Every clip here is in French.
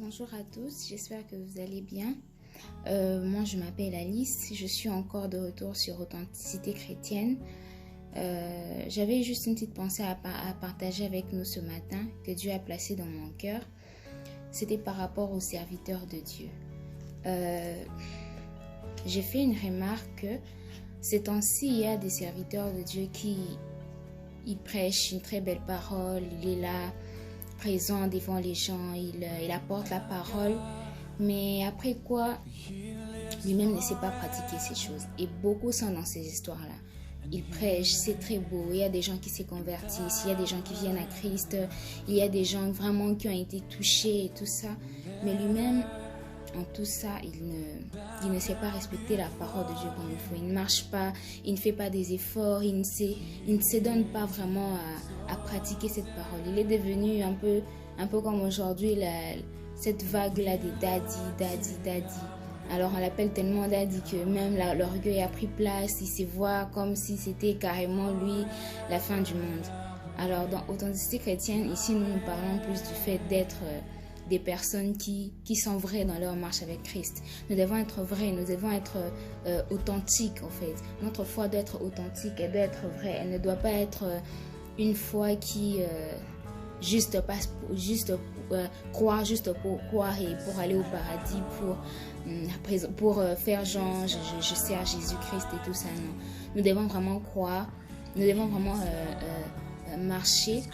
Bonjour à tous, j'espère que vous allez bien. Moi, je m'appelle Alice, je suis encore de retour sur Authenticité chrétienne. J'avais juste une petite pensée à partager avec nous ce matin que Dieu a placé dans mon cœur. C'était par rapport aux serviteurs de Dieu. J'ai fait une remarque que ces temps-ci, il y a des serviteurs de Dieu qui prêchent une très belle parole, il est là, présent devant les gens, il apporte la parole, mais après quoi, lui-même ne sait pas pratiquer ces choses. Et beaucoup sont dans ces histoires-là. Il prêche, c'est très beau, il y a des gens qui se convertissent, il y a des gens qui viennent à Christ, il y a des gens vraiment qui ont été touchés et tout ça, mais lui-même, en tout ça, il ne sait pas respecter la parole de Dieu comme il faut. Il ne marche pas, il ne fait pas des efforts, il ne se donne pas vraiment à pratiquer cette parole. Il est devenu un peu comme aujourd'hui cette vague-là de daddy. Alors on l'appelle tellement daddy que même l'orgueil a pris place, il se voit comme si c'était carrément lui la fin du monde. Alors dans Authenticité chrétienne, ici nous parlons plus du fait d'être des personnes qui sont vraies dans leur marche avec Christ. Nous devons être vrais, nous devons être authentiques en fait. Notre foi doit être authentique, elle doit être vraie. Elle ne doit pas être une foi qui croire juste pour croire et pour aller au paradis, pour faire genre je sers Jésus-Christ et tout ça. Non. Nous devons vraiment croire, nous devons vraiment marcher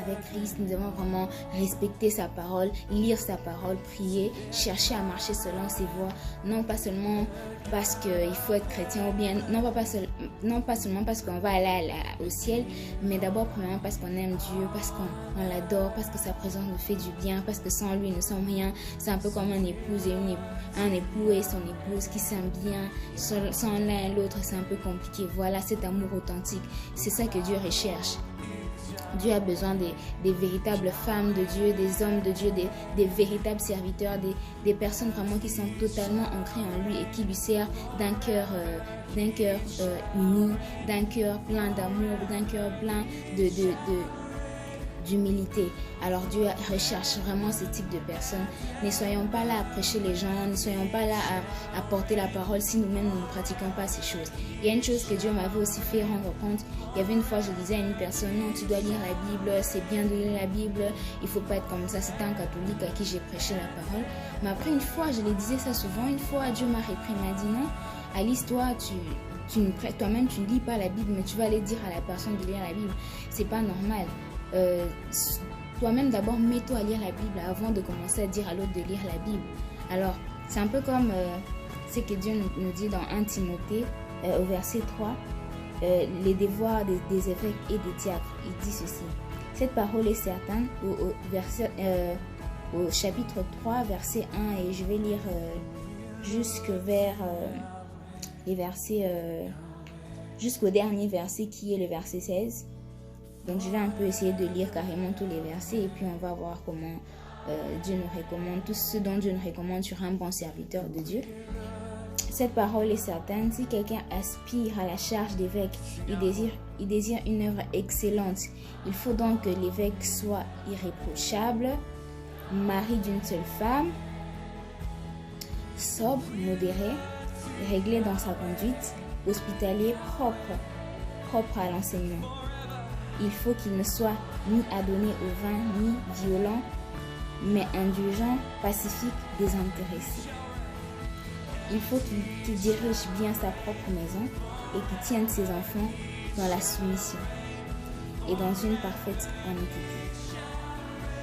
avec Christ, nous devons vraiment respecter sa parole, lire sa parole, prier, chercher à marcher selon ses voies, non pas seulement parce qu'il faut être chrétien ou bien, non pas seulement parce qu'on va aller au ciel, mais d'abord premièrement parce qu'on aime Dieu, parce qu'on l'adore, parce que sa présence nous fait du bien, parce que sans lui nous sommes rien. C'est un peu comme un époux et son épouse qui s'aiment bien, sans l'un et l'autre c'est un peu compliqué. Voilà cet amour authentique, c'est ça que Dieu recherche. Dieu a besoin des véritables femmes de Dieu, des hommes de Dieu, des véritables serviteurs, des personnes vraiment qui sont totalement ancrées en lui et qui lui servent d'un cœur uni, d'un cœur plein d'amour, d'un cœur plein d'humilité. Alors Dieu recherche vraiment ce type de personnes. Ne soyons pas là à prêcher les gens, ne soyons pas là à porter la parole si nous-mêmes nous ne pratiquons pas ces choses. Il y a une chose que Dieu m'avait aussi fait rendre compte. Il y avait une fois, je disais à une personne, non, tu dois lire la Bible, c'est bien de lire la Bible, il ne faut pas être comme ça. C'était un catholique à qui j'ai prêché la parole. Mais après une fois, je le disais ça souvent, une fois Dieu m'a repris, il m'a dit non, Alice, toi, toi-même tu ne lis pas la Bible, mais tu vas aller dire à la personne de lire la Bible. C'est pas normal. Toi-même d'abord mets-toi à lire la Bible avant de commencer à dire à l'autre de lire la Bible. Alors c'est un peu comme ce que Dieu nous dit dans 1 Timothée au verset 3, les devoirs des évêques et des diacres. Il dit ceci: cette parole est certaine au chapitre 3 verset 1, et je vais lire jusqu'au dernier verset qui est le verset 16. Donc je vais un peu essayer de lire carrément tous les versets et puis on va voir comment Dieu nous recommande, tout ce dont Dieu nous recommande sur un bon serviteur de Dieu. Cette parole est certaine, si quelqu'un aspire à la charge d'évêque, il désire une œuvre excellente. Il faut donc que l'évêque soit irréprochable, mari d'une seule femme, sobre, modéré, réglé dans sa conduite, hospitalier, propre à l'enseignement. Il faut qu'il ne soit ni adonné au vin, ni violent, mais indulgent, pacifique, désintéressé. Il faut qu'il dirige bien sa propre maison et qu'il tienne ses enfants dans la soumission et dans une parfaite honnêteté.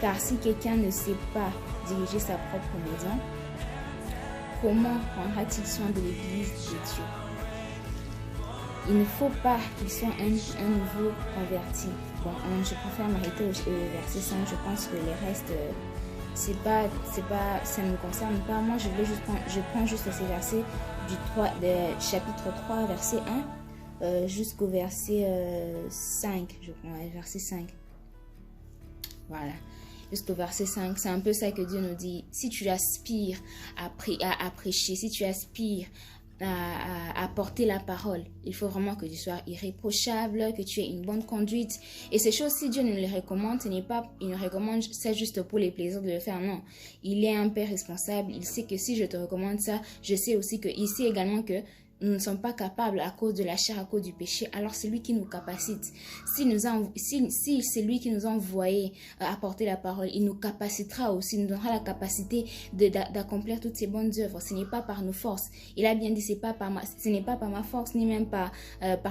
Car si quelqu'un ne sait pas diriger sa propre maison, comment prendra-t-il soin de l'Église de Dieu? Il ne faut pas qu'il soit un nouveau converti. Bon, je préfère m'arrêter au verset 5. Je pense que les restes, ça ne me concerne pas. Moi, je prends juste ces versets chapitre 3, verset 1, jusqu'au verset 5. Je prends verset 5. Voilà. Jusqu'au verset 5, c'est un peu ça que Dieu nous dit. Si tu aspires à prêcher, si tu aspires à porter la parole. Il faut vraiment que tu sois irréprochable, que tu aies une bonne conduite. Et ces choses, si Dieu nous les recommande, il ne recommande ça juste pour les plaisirs de le faire, non. Il est un père responsable. Il sait que si je te recommande ça, je sais aussi que, il sait également que nous ne sommes pas capables à cause de la chair, à cause du péché. Alors c'est lui qui nous capacite. Si c'est lui qui nous a envoyé à porter la parole, il nous capacitera aussi, nous donnera la capacité d'accomplir toutes ces bonnes œuvres. Ce n'est pas par nos forces. Il a bien dit, ce n'est pas par ma force, ni même par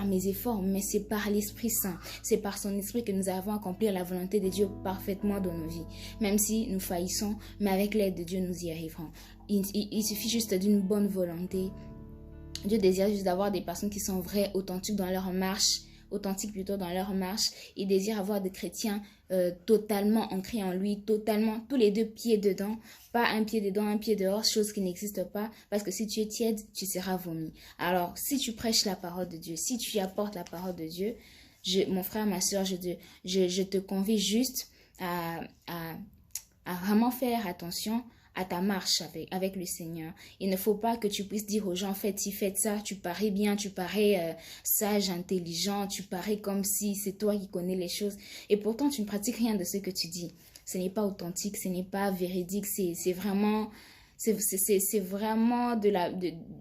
mes efforts, mais c'est par l'Esprit Saint. C'est par son Esprit que nous avons accompli la volonté de Dieu parfaitement dans nos vies. Même si nous faillissons, mais avec l'aide de Dieu, nous y arriverons. Il suffit juste d'une bonne volonté. Dieu désire juste d'avoir des personnes qui sont vraies, authentiques dans leur marche, Il désire avoir des chrétiens totalement ancrés en lui, totalement, tous les deux pieds dedans, pas un pied dedans, un pied dehors, chose qui n'existe pas, parce que si tu es tiède, tu seras vomi. Alors, si tu prêches la parole de Dieu, si tu apportes la parole de Dieu, mon frère, ma soeur, je te convie juste à vraiment faire attention à ta marche avec le Seigneur. Il ne faut pas que tu puisses dire aux gens, faites ça, tu parais bien, tu parais sage, intelligent, tu parais comme si c'est toi qui connais les choses. Et pourtant, tu ne pratiques rien de ce que tu dis. Ce n'est pas authentique, ce n'est pas véridique, c'est vraiment... C'est vraiment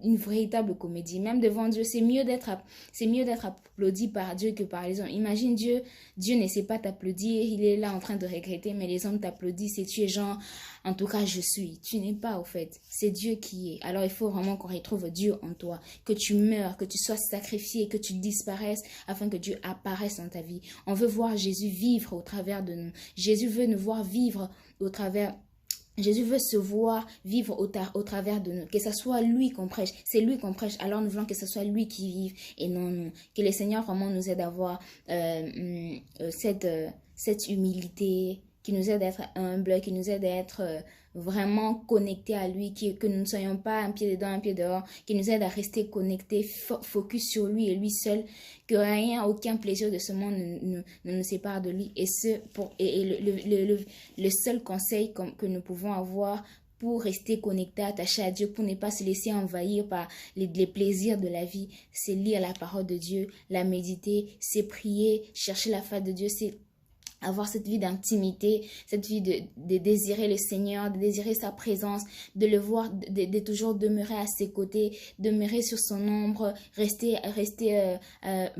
une véritable comédie. Même devant Dieu, c'est mieux d'être applaudi par Dieu que par les hommes. Imagine Dieu ne sait pas t'applaudir, il est là en train de regretter, mais les hommes t'applaudissent et tu es genre, en tout cas je suis. Tu n'es pas au fait, c'est Dieu qui est. Alors il faut vraiment qu'on retrouve Dieu en toi, que tu meurs, que tu sois sacrifié, que tu disparaisses afin que Dieu apparaisse dans ta vie. On veut voir Jésus vivre au travers de nous. Jésus veut nous voir vivre au travers. Jésus veut se voir vivre au travers de nous. Que ce soit lui qu'on prêche. C'est lui qu'on prêche. Alors nous voulons que ce soit lui qui vive et non nous. Que le Seigneur vraiment nous aide à avoir cette humilité, qui nous aide à être humble, qui nous aide à être vraiment connectés à lui, que nous ne soyons pas un pied dedans, un pied dehors, qui nous aide à rester connectés, focus sur lui et lui seul, que rien, aucun plaisir de ce monde ne nous sépare de lui. Et le seul conseil que nous pouvons avoir pour rester connecté, attaché à Dieu, pour ne pas se laisser envahir par les plaisirs de la vie, c'est lire la parole de Dieu, la méditer, c'est prier, chercher la face de Dieu, c'est avoir cette vie d'intimité, cette vie de désirer le Seigneur, de désirer sa présence, de le voir, de toujours demeurer à ses côtés, demeurer sur son ombre,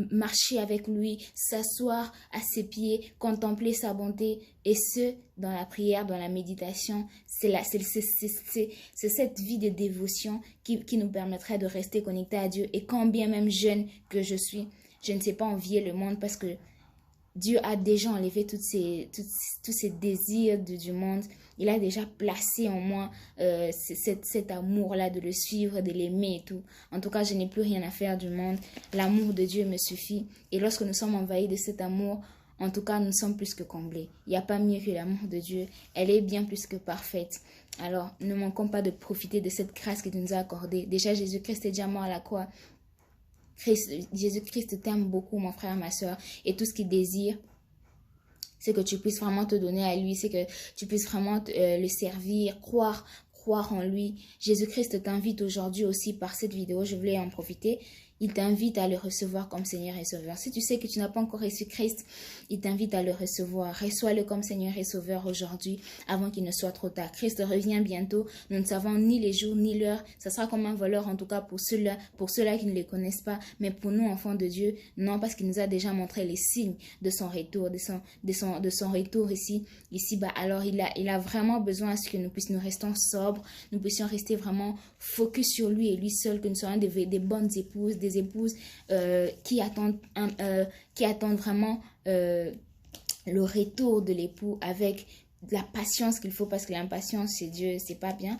marcher avec lui, s'asseoir à ses pieds, contempler sa bonté, et ce, dans la prière, dans la méditation. C'est cette vie de dévotion qui nous permettrait de rester connectés à Dieu. Et quand bien même jeune que je suis, je ne sais pas envier le monde parce que Dieu a déjà enlevé tous ces désirs du monde. Il a déjà placé en moi cet amour-là de le suivre, de l'aimer et tout. En tout cas, je n'ai plus rien à faire du monde. L'amour de Dieu me suffit. Et lorsque nous sommes envahis de cet amour, en tout cas, nous sommes plus que comblés. Il n'y a pas mieux que l'amour de Dieu. Elle est bien plus que parfaite. Alors, ne manquons pas de profiter de cette grâce qu'il nous a accordée. Déjà, Jésus-Christ est déjà mort à la croix. Jésus-Christ t'aime beaucoup, mon frère, ma soeur, et tout ce qu'il désire, c'est que tu puisses vraiment te donner à lui, c'est que tu puisses vraiment le servir, croire en lui. Jésus-Christ t'invite aujourd'hui aussi par cette vidéo, je voulais en profiter. Il t'invite à le recevoir comme Seigneur et Sauveur. Si tu sais que tu n'as pas encore reçu Christ, il t'invite à le recevoir. Reçois-le comme Seigneur et Sauveur aujourd'hui, avant qu'il ne soit trop tard. Christ revient bientôt. Nous ne savons ni les jours ni l'heure. Ça sera comme un voleur, en tout cas pour ceux-là qui ne le connaissent pas. Mais pour nous, enfants de Dieu, non, parce qu'il nous a déjà montré les signes de son retour, de son retour ici-bas. Alors, il a vraiment besoin à ce que nous rester sobres, nous puissions rester vraiment focus sur lui et lui seul, que nous soyons des bonnes épouses, des épouses qui attendent vraiment le retour de l'époux avec la patience qu'il faut, parce que l'impatience chez Dieu, c'est pas bien.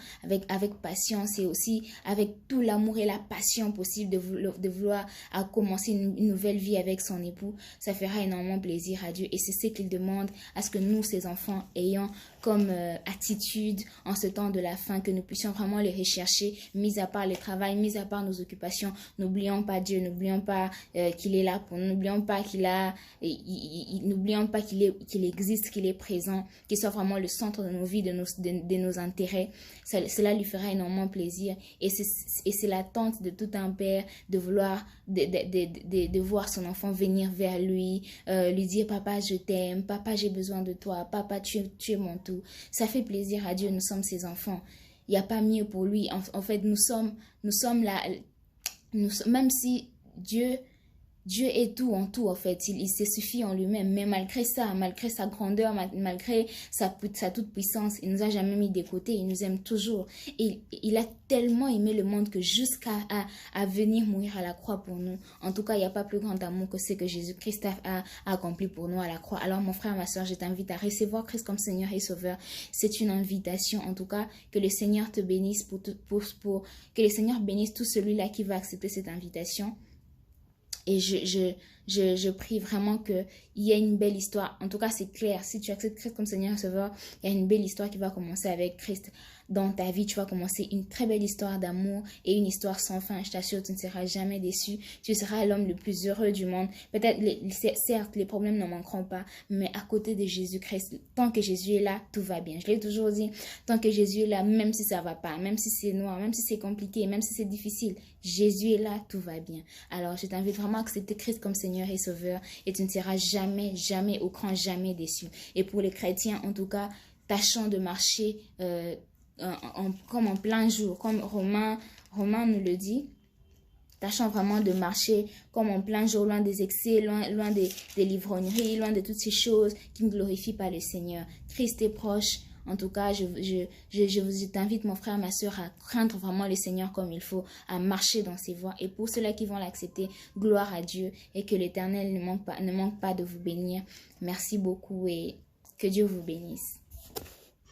Avec patience et aussi avec tout l'amour et la passion possible de vouloir commencer une nouvelle vie avec son époux, ça fera énormément plaisir à Dieu. Et c'est ce qu'il demande à ce que nous, ses enfants, ayons comme attitude en ce temps de la fin, que nous puissions vraiment les rechercher, mis à part le travail, mis à part nos occupations. N'oublions pas Dieu, n'oublions pas qu'il est là pour nous, n'oublions pas n'oublions pas qu'il existe, qu'il est présent, qu'il soit vraiment le centre de nos vies, de nos intérêts. Cela lui fera énormément plaisir, et c'est l'attente de tout un père de vouloir de voir son enfant venir vers lui dire papa je t'aime, papa j'ai besoin de toi, papa tu es mon tout. Ça fait plaisir à Dieu, nous sommes ses enfants. Il n'y a pas mieux pour lui. En fait, nous sommes là, même si Dieu est tout en tout, en fait. Il se suffit en lui-même. Mais malgré ça, malgré sa grandeur, malgré sa toute puissance, il nous a jamais mis de côté. Il nous aime toujours. Et il a tellement aimé le monde que jusqu'à venir mourir à la croix pour nous. En tout cas, il n'y a pas plus grand amour que ce que Jésus-Christ a accompli pour nous à la croix. Alors, mon frère, ma soeur, je t'invite à recevoir Christ comme Seigneur et Sauveur. C'est une invitation. En tout cas, que le Seigneur te bénisse que le Seigneur bénisse tout celui-là qui va accepter cette invitation. Et je prie vraiment qu'il y ait une belle histoire. En tout cas, c'est clair. Si tu acceptes Christ comme Seigneur et Sauveur, il y a une belle histoire qui va commencer avec Christ. Dans ta vie, tu vas commencer une très belle histoire d'amour et une histoire sans fin. Je t'assure, tu ne seras jamais déçu. Tu seras l'homme le plus heureux du monde. Peut-être, certes, les problèmes ne manqueront pas, mais à côté de Jésus-Christ, tant que Jésus est là, tout va bien. Je l'ai toujours dit, tant que Jésus est là, même si ça ne va pas, même si c'est noir, même si c'est compliqué, même si c'est difficile, Jésus est là, tout va bien. Alors, je t'invite vraiment à accepter Christ comme Seigneur et Sauveur, et tu ne seras jamais, jamais, au grand jamais déçu. Et pour les chrétiens, en tout cas, tâchons de marcher comme en plein jour, comme Romain nous le dit. Tâchons vraiment de marcher comme en plein jour, loin des excès, loin des livrogneries, loin de toutes ces choses qui ne glorifient pas le Seigneur. Christ est proche. En tout cas, je t'invite, mon frère, ma soeur, à craindre vraiment le Seigneur comme il faut, à marcher dans ses voies. Et pour ceux-là qui vont l'accepter, gloire à Dieu, et que l'Éternel ne manque pas de vous bénir. Merci beaucoup et que Dieu vous bénisse.